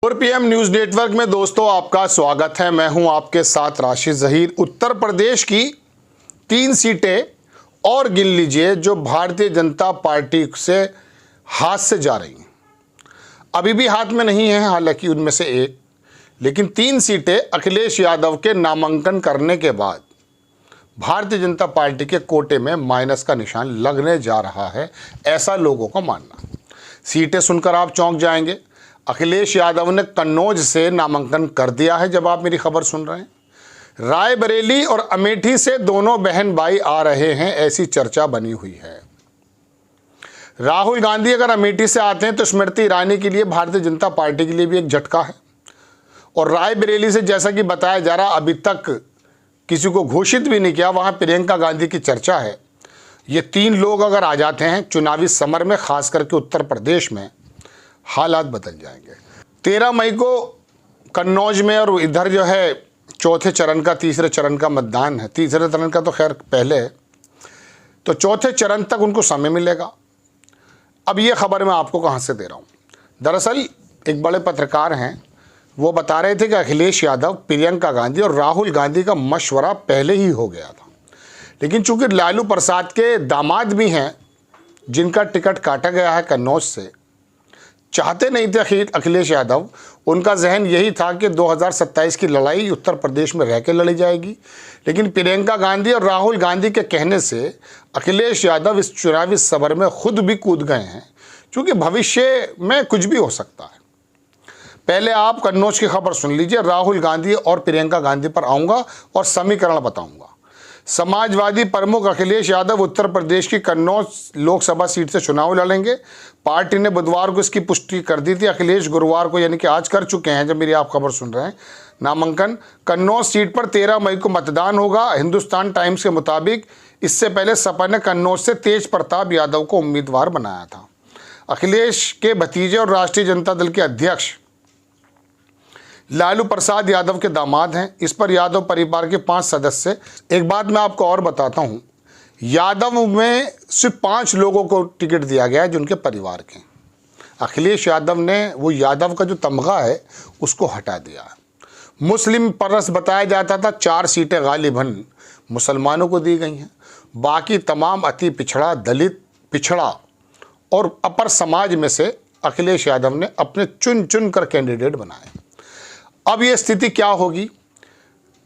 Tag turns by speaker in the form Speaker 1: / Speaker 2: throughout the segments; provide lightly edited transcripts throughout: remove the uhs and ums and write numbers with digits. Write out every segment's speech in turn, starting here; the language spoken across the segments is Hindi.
Speaker 1: और पीएम न्यूज नेटवर्क में दोस्तों आपका स्वागत है। मैं हूं आपके साथ राशिद जहीर। उत्तर प्रदेश की 3 सीटें और गिन लीजिए जो भारतीय जनता पार्टी से हाथ से जा रही हैं। अभी भी हाथ में नहीं है हालांकि उनमें से एक, लेकिन 3 सीटें अखिलेश यादव के नामांकन करने के बाद भारतीय जनता पार्टी के कोटे में माइनस का निशान लगने जा रहा है, ऐसा लोगों का मानना। सीटें सुनकर आप चौंक जाएंगे। अखिलेश यादव ने कन्नौज से नामांकन कर दिया है। जब आप मेरी खबर सुन रहे हैं, रायबरेली और अमेठी से दोनों बहन भाई आ रहे हैं, ऐसी चर्चा बनी हुई है। राहुल गांधी अगर अमेठी से आते हैं तो स्मृति ईरानी के लिए, भारतीय जनता पार्टी के लिए भी एक झटका है। और रायबरेली से जैसा कि बताया जा रहा, अभी तक किसी को घोषित भी नहीं किया, वहां प्रियंका गांधी की चर्चा है। ये 3 लोग अगर आ जाते हैं चुनावी समर में, खास करके उत्तर प्रदेश में, हालात बदल जाएंगे। 13 मई को कन्नौज में और इधर जो है चौथे चरण का, तीसरे चरण का मतदान है। तीसरे चरण का तो खैर पहले है, तो चौथे चरण तक उनको समय मिलेगा। अब ये खबर मैं आपको कहाँ से दे रहा हूँ। दरअसल एक बड़े पत्रकार हैं, वो बता रहे थे कि अखिलेश यादव, प्रियंका गांधी और राहुल गांधी का मशवरा पहले ही हो गया था, लेकिन चूंकि लालू प्रसाद के दामाद भी हैं जिनका टिकट काटा गया है कन्नौज से, चाहते नहीं थे अखिलेश यादव। उनका जहन यही था कि 2027 की लड़ाई उत्तर प्रदेश में रह के लड़ी जाएगी, लेकिन प्रियंका गांधी और राहुल गांधी के कहने से अखिलेश यादव इस चुनावी समर में खुद भी कूद गए हैं, क्योंकि भविष्य में कुछ भी हो सकता है। पहले आप कन्नौज की खबर सुन लीजिए। राहुल गांधी और प्रियंका गांधी पर आऊँगा और समीकरण बताऊँगा। समाजवादी प्रमुख अखिलेश यादव उत्तर प्रदेश की कन्नौज लोकसभा सीट से चुनाव लड़ेंगे। पार्टी ने बुधवार को इसकी पुष्टि कर दी थी। अखिलेश गुरुवार को, यानी कि आज, कर चुके हैं जब मेरी आप खबर सुन रहे हैं, नामांकन। कन्नौज सीट पर 13 मई को मतदान होगा। हिंदुस्तान टाइम्स के मुताबिक इससे पहले सपा ने कन्नौज से तेज प्रताप यादव को उम्मीदवार बनाया था। अखिलेश के भतीजे और राष्ट्रीय जनता दल के अध्यक्ष लालू प्रसाद यादव के दामाद हैं। इस पर यादव परिवार के 5 सदस्य। एक बात मैं आपको और बताता हूं, यादव में सिर्फ 5 लोगों को टिकट दिया गया है जो उनके परिवार के। अखिलेश यादव ने वो यादव का जो तमगा है उसको हटा दिया। मुस्लिम परस बताया जाता था, 4 सीटें गालिबन मुसलमानों को दी गई हैं। बाकी तमाम अति पिछड़ा, दलित, पिछड़ा और अपर समाज में से अखिलेश यादव ने अपने चुन चुन कर कैंडिडेट बनाए। अब ये स्थिति क्या होगी?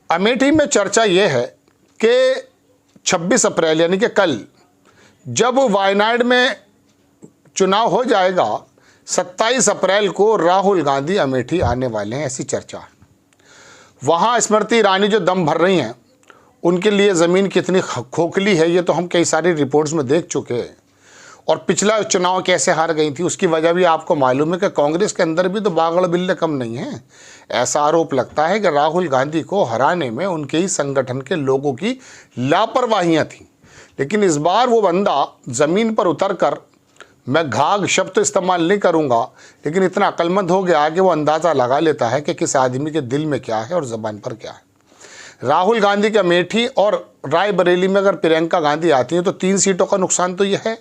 Speaker 1: अमेठी में चर्चा ये है कि 26 अप्रैल यानी कि कल, जब वायनाड में चुनाव हो जाएगा, 27 अप्रैल को राहुल गांधी अमेठी आने वाले हैं, ऐसी चर्चा है। वहाँ स्मृति ईरानी जो दम भर रही हैं, उनके लिए ज़मीन कितनी खोखली है ये तो हम कई सारी रिपोर्ट्स में देख चुके हैं। और पिछला चुनाव कैसे हार गई थी उसकी वजह भी आपको मालूम है कि कांग्रेस के अंदर भी तो बागड़ बिल्ले कम नहीं है। ऐसा आरोप लगता है कि राहुल गांधी को हराने में उनके ही संगठन के लोगों की लापरवाहियां थीं। लेकिन इस बार वो बंदा ज़मीन पर उतर कर, मैं घाघ शब्द तो इस्तेमाल नहीं करूँगा, लेकिन इतना अक्लमंद हो गया कि वो अंदाज़ा लगा लेता है कि किस आदमी के दिल में क्या है और ज़बान पर क्या है। राहुल गांधी के अमेठी और रायबरेली में अगर प्रियंका गांधी आती हैं तो 3 सीटों का नुकसान तो यह है,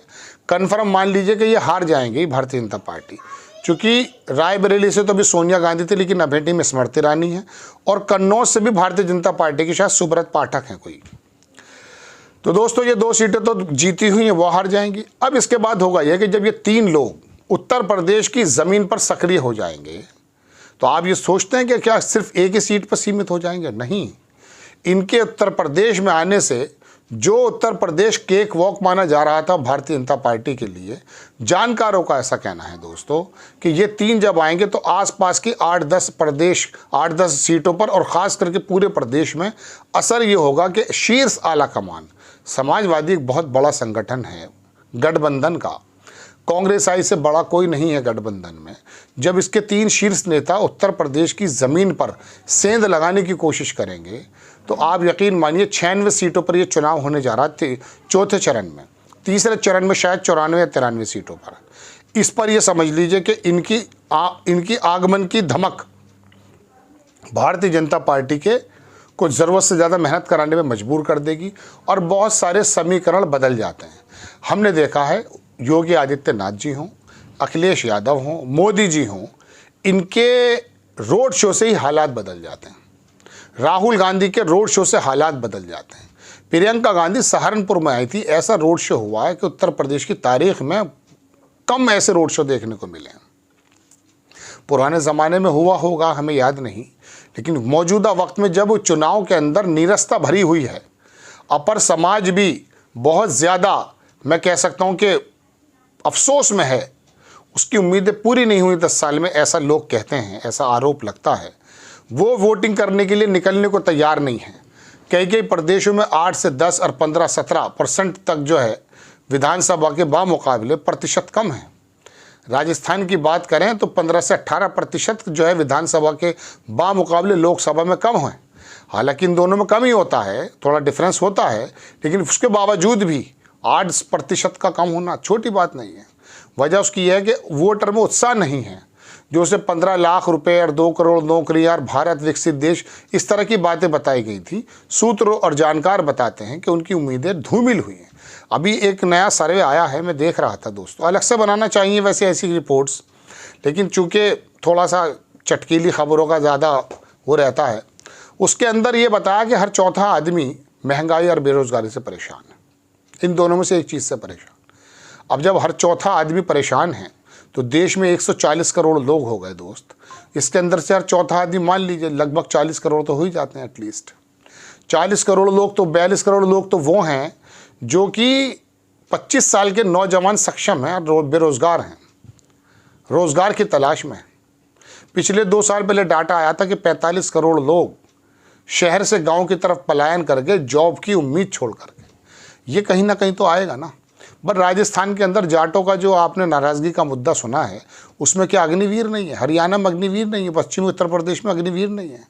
Speaker 1: कन्फर्म मान लीजिए कि ये हार जाएंगे भारतीय जनता पार्टी। चूँकि रायबरेली से तो अभी सोनिया गांधी थी, लेकिन अमेठी में स्मृति ईरानी है, और कन्नौज से भी भारतीय जनता पार्टी की शायद सुब्रत पाठक हैं कोई। तो दोस्तों ये 2 सीटें तो जीती हुई हैं, वो हार जाएंगी। अब इसके बाद होगा यह कि जब ये 3 लोग उत्तर प्रदेश की ज़मीन पर सक्रिय हो जाएंगे, तो आप ये सोचते हैं कि क्या सिर्फ एक ही सीट पर सीमित हो जाएंगे? नहीं, इनके उत्तर प्रदेश में आने से, जो उत्तर प्रदेश केक वॉक माना जा रहा था भारतीय जनता पार्टी के लिए, जानकारों का ऐसा कहना है दोस्तों कि ये 3 जब आएंगे तो आसपास की 8-10 सीटों पर, और ख़ास करके पूरे प्रदेश में असर ये होगा कि शीर्ष आला कमान, समाजवादी एक बहुत बड़ा संगठन है गठबंधन का, कांग्रेस आई से बड़ा कोई नहीं है गठबंधन में। जब इसके 3 शीर्ष नेता उत्तर प्रदेश की ज़मीन पर सेंध लगाने की कोशिश करेंगे तो आप यकीन मानिए 96 सीटों पर ये चुनाव होने जा रहा थे चौथे चरण में। तीसरे चरण में शायद 94 या 93 सीटों पर। इस पर ये समझ लीजिए कि इनकी आगमन की धमक भारतीय जनता पार्टी के को ज़रूरत से ज़्यादा मेहनत कराने में मजबूर कर देगी और बहुत सारे समीकरण बदल जाते हैं। हमने देखा है योगी आदित्यनाथ जी हों, अखिलेश यादव हों, मोदी जी हों, इनके रोड शो से ही हालात बदल जाते हैं। राहुल गांधी के रोड शो से हालात बदल जाते हैं। प्रियंका गांधी सहारनपुर में आई थी, ऐसा रोड शो हुआ है कि उत्तर प्रदेश की तारीख में कम ऐसे रोड शो देखने को मिले हैं। पुराने ज़माने में हुआ होगा, हमें याद नहीं, लेकिन मौजूदा वक्त में जब चुनाव के अंदर नीरसता भरी हुई है, अपर समाज भी बहुत ज़्यादा, मैं कह सकता हूँ कि अफसोस में है, उसकी उम्मीदें पूरी नहीं हुई 10 साल में, ऐसा लोग कहते हैं, ऐसा आरोप लगता है। वो वोटिंग करने के लिए निकलने को तैयार नहीं है। कई प्रदेशों में 8 से 10 और 15-17% तक जो है विधानसभा के बामुकाबले प्रतिशत कम है। राजस्थान की बात करें तो 15 से 18% जो है विधानसभा के बामुकाबले लोकसभा में कम है। हालांकि इन दोनों में कम ही होता है, थोड़ा डिफरेंस होता है, लेकिन उसके बावजूद भी 8% का कम होना छोटी बात नहीं है। वजह उसकी यह है कि वोटर में उत्साह नहीं है, जो उसे 15 लाख रुपए और 2 करोड़ नौकरियां और भारत विकसित देश, इस तरह की बातें बताई गई थी। सूत्र और जानकार बताते हैं कि उनकी उम्मीदें धूमिल हुई हैं। अभी एक नया सर्वे आया है, मैं देख रहा था दोस्तों, अलग से बनाना चाहिए वैसे ऐसी रिपोर्ट्स, लेकिन चूँकि थोड़ा सा चटकीली खबरों का ज़्यादा वो रहता है, उसके अंदर ये बताया कि हर चौथा आदमी महंगाई और बेरोज़गारी से परेशान है। इन दोनों में से एक चीज़ से परेशान। अब जब हर चौथा आदमी परेशान है तो देश में 140 करोड़ लोग हो गए दोस्त। इसके अंदर से हर चौथा आदमी, मान लीजिए लगभग 40 करोड़ तो हो ही जाते हैं एटलीस्ट। 40 करोड़ लोग तो 42 करोड़ लोग तो वो हैं जो कि 25 साल के नौजवान सक्षम हैं और बेरोज़गार हैं, रोज़गार की तलाश में। पिछले 2 साल पहले डाटा आया था कि 45 करोड़ लोग शहर से गांव की तरफ पलायन करके जॉब की उम्मीद छोड़ करके। ये कहीं ना कहीं तो आएगा ना। पर राजस्थान के अंदर जाटों का जो आपने नाराज़गी का मुद्दा सुना है, उसमें क्या अग्निवीर नहीं है? हरियाणा में अग्निवीर नहीं है, पश्चिमी उत्तर प्रदेश में अग्निवीर नहीं है।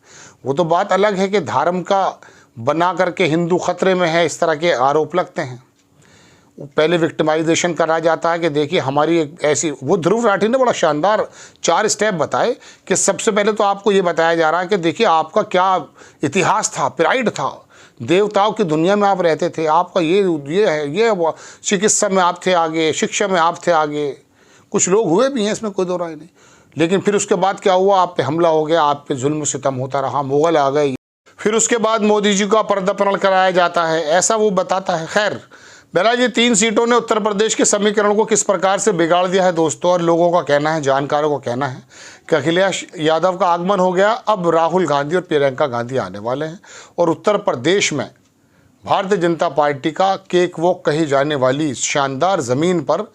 Speaker 1: वो तो बात अलग है कि धर्म का बना करके हिंदू खतरे में है, इस तरह के आरोप लगते हैं। पहले विक्टिमाइजेशन करा जाता है कि देखिए हमारी एक ऐसी, वो ध्रुव राठी ने बड़ा शानदार 4 स्टेप बताए कि सबसे पहले तो आपको ये बताया जा रहा है कि देखिए आपका क्या इतिहास था, प्राइड था, देवताओं की दुनिया में आप रहते थे, आपका ये है, ये चिकित्सा में आप थे आगे, शिक्षा में आप थे आगे, कुछ लोग हुए भी हैं, इसमें कोई दो राय नहीं। लेकिन फिर उसके बाद क्या हुआ? आप पे हमला हो गया, आप पे जुल्म सितम होता रहा, मुगल आ गए, फिर उसके बाद मोदी जी का पर्दापण कराया जाता है, ऐसा वो बताता है। खैर बहरहाल ये 3 सीटों ने उत्तर प्रदेश के समीकरण को किस प्रकार से बिगाड़ दिया है दोस्तों, और लोगों का कहना है, जानकारों का कहना है कि अखिलेश यादव का आगमन हो गया, अब राहुल गांधी और प्रियंका गांधी आने वाले हैं और उत्तर प्रदेश में भारतीय जनता पार्टी का केक वॉक कही जाने वाली शानदार ज़मीन पर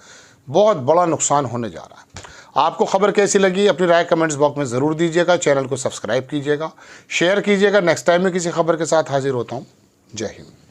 Speaker 1: बहुत बड़ा नुकसान होने जा रहा है। आपको खबर कैसी लगी? अपनी राय कमेंट्स बॉक्स में ज़रूर दीजिएगा। चैनल को सब्सक्राइब कीजिएगा, शेयर कीजिएगा। नेक्स्ट टाइम में किसी खबर के साथ हाजिर होता हूँ। जय हिंद।